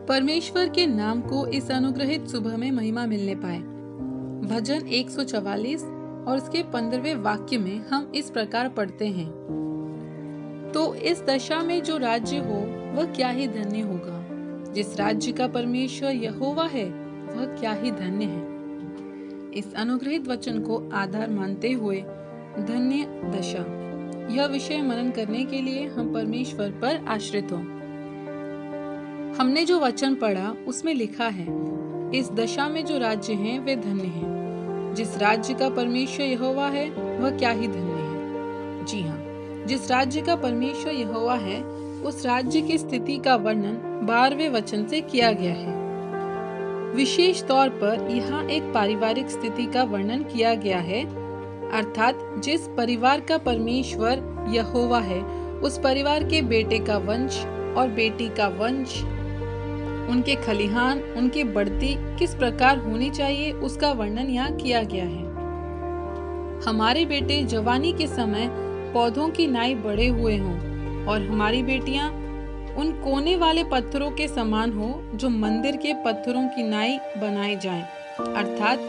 परमेश्वर के नाम को इस अनुग्रहित सुबह में महिमा मिलने पाए। भजन 144 और उसके 15वें वाक्य में हम इस प्रकार पढ़ते हैं, तो इस दशा में जो राज्य हो वह क्या ही धन्य होगा। जिस राज्य का परमेश्वर यहोवा है वह क्या ही धन्य है। इस अनुग्रहित वचन को आधार मानते हुए धन्य दशा यह विषय मनन करने के लिए हम परमेश्वर पर आश्रित हों। हमने जो वचन पढ़ा उसमें लिखा है, इस दशा में जो राज्य हैं वे धन्य हैं। जिस राज्य का परमेश्वर यहोवा है वह क्या ही धन्य है। जी हाँ, जिस राज्य का परमेश्वर यहोवा है उस राज्य की स्थिति का वर्णन 12वें वचन से किया गया है। विशेष तौर पर यहाँ एक पारिवारिक स्थिति का वर्णन किया गया है, अर्थात जिस परिवार का परमेश्वर यहोवा है उस परिवार के बेटे का वंश और बेटी का वंश, उनके खलिहान, उनकी बढ़ती किस प्रकार होनी चाहिए उसका वर्णन यहाँ किया गया है। हमारे बेटे जवानी के समय पौधों की नाई बड़े हुए हों और हमारी बेटियां उन कोने वाले पत्थरों के समान हो जो मंदिर के पत्थरों की नाई बनाए जाएं, अर्थात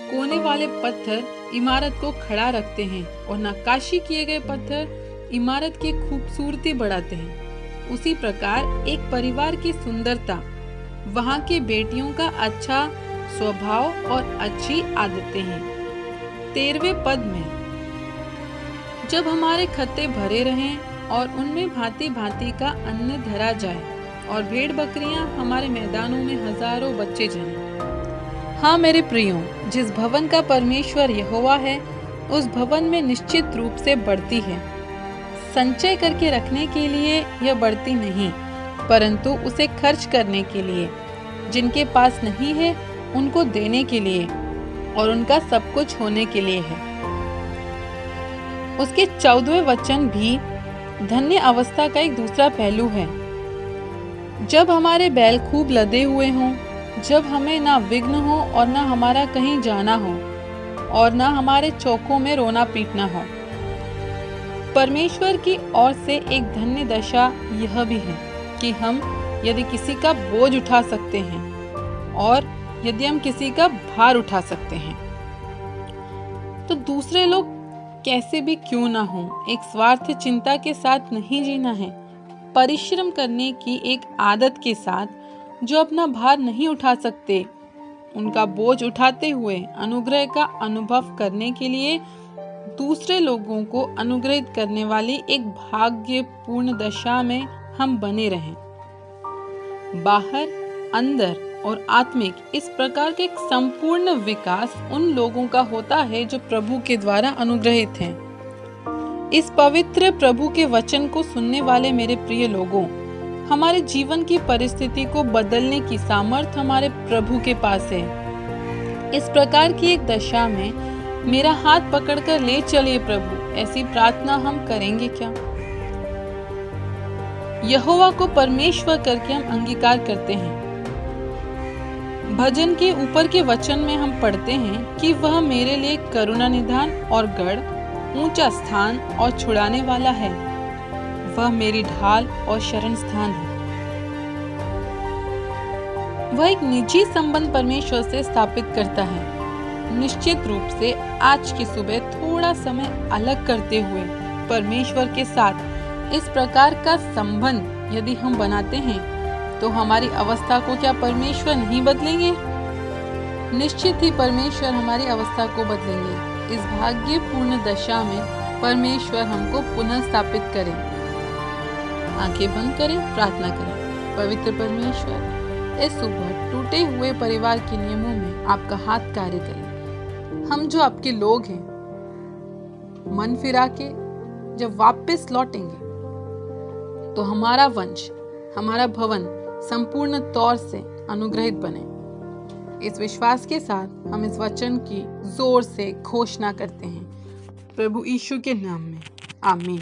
कोने वाले पत्थर इमारत को खड़ा रखते हैं और नक्काशी किए गए पत्थर इमारत की खूबसूरती बढ़ाते हैं। उसी प्रकार एक परिवार की सुंदरता वहाँ की बेटियों का अच्छा स्वभाव और अच्छी आदतें हैं। 13वें पद में, जब हमारे खत्ते भरे रहें और उनमें भांति भांति का अन्न धरा जाए और भेड़ बकरियां हमारे मैदानों में हजारों बच्चे जनें। हाँ मेरे प्रियों, जिस भवन का परमेश्वर यहोवा है उस भवन में निश्चित रूप से बढ़ती है। संचय करके रखने के लिए यह बढ़ती नहीं, परंतु उसे खर्च करने के लिए, जिनके पास नहीं है उनको देने के लिए और उनका सब कुछ होने के लिए है। उसके 14वें वचन भी धन्य अवस्था का एक दूसरा पहलू है। जब हमारे बैल खूब लदे हुए हों, जब हमें ना विघ्न हो और ना हमारा कहीं जाना हो और ना हमारे चौकों में रोना पीटना हो। परमेश्वर की ओर से एक धन्य दशा यह भी है कि हम यदि किसी का बोझ उठा सकते हैं और यदि हम किसी का भार उठा सकते हैं, तो दूसरे लोग कैसे भी क्यों ना हो, एक स्वार्थ चिंता के साथ नहीं जीना है। परिश्रम करने की एक आदत के साथ जो अपना भार नहीं उठा सकते उनका बोझ उठाते हुए अनुग्रह का अनुभव करने के लिए दूसरे लोगों को अनुग्रहित करने वाली एक भाग्यपूर्ण दशा में हम बने रहें। बाहर, अंदर और आत्मिक इस प्रकार के एक संपूर्ण विकास उन लोगों का होता है जो प्रभु के द्वारा अनुग्रहित हैं। इस पवित्र प्रभु के वचन को सुनने वाले मेरे प्रिय लोगों, हमारे जीवन की परिस्थिति को बदलने की सामर्थ हमारे प्रभु के पास है। इस प्रकार की एक दशा में मेरा हाथ पकड़कर ले चलिए प्रभु, ऐसी प्रार्थना हम करेंगे क्या? यहोवा को परमेश्वर करके हम अंगीकार करते हैं। भजन के ऊपर के वचन में हम पढ़ते हैं कि वह मेरे लिए करुणा निधान और गढ़, ऊंचा स्थान और छुड़ाने वाला है। वह मेरी ढाल और शरण स्थान है। वह एक निजी संबंध परमेश्वर से स्थापित करता है। निश्चित रूप से आज की सुबह थोड़ा समय अलग करते हुए परमेश्वर के साथ इस प्रकार का संबंध यदि हम बनाते हैं तो हमारी अवस्था को क्या परमेश्वर नहीं बदलेंगे? निश्चित ही परमेश्वर हमारी अवस्था को बदलेंगे। इस भाग्यपूर्ण दशा में परमेश्वर हमको पुनः स्थापित करें। आंखें बंद करें, प्रार्थना करें। पवित्र परमेश्वर, इस सुबह टूटे हुए परिवार के नियमों में आपका हाथ कार्य करे। हम जो आपके लोग हैं, मन फिरा के जब वापस लौटेंगे तो हमारा वंश, हमारा भवन संपूर्ण तौर से अनुग्रहित बने। इस विश्वास के साथ हम इस वचन की जोर से घोषणा करते हैं प्रभु यीशु के नाम में, आमीन।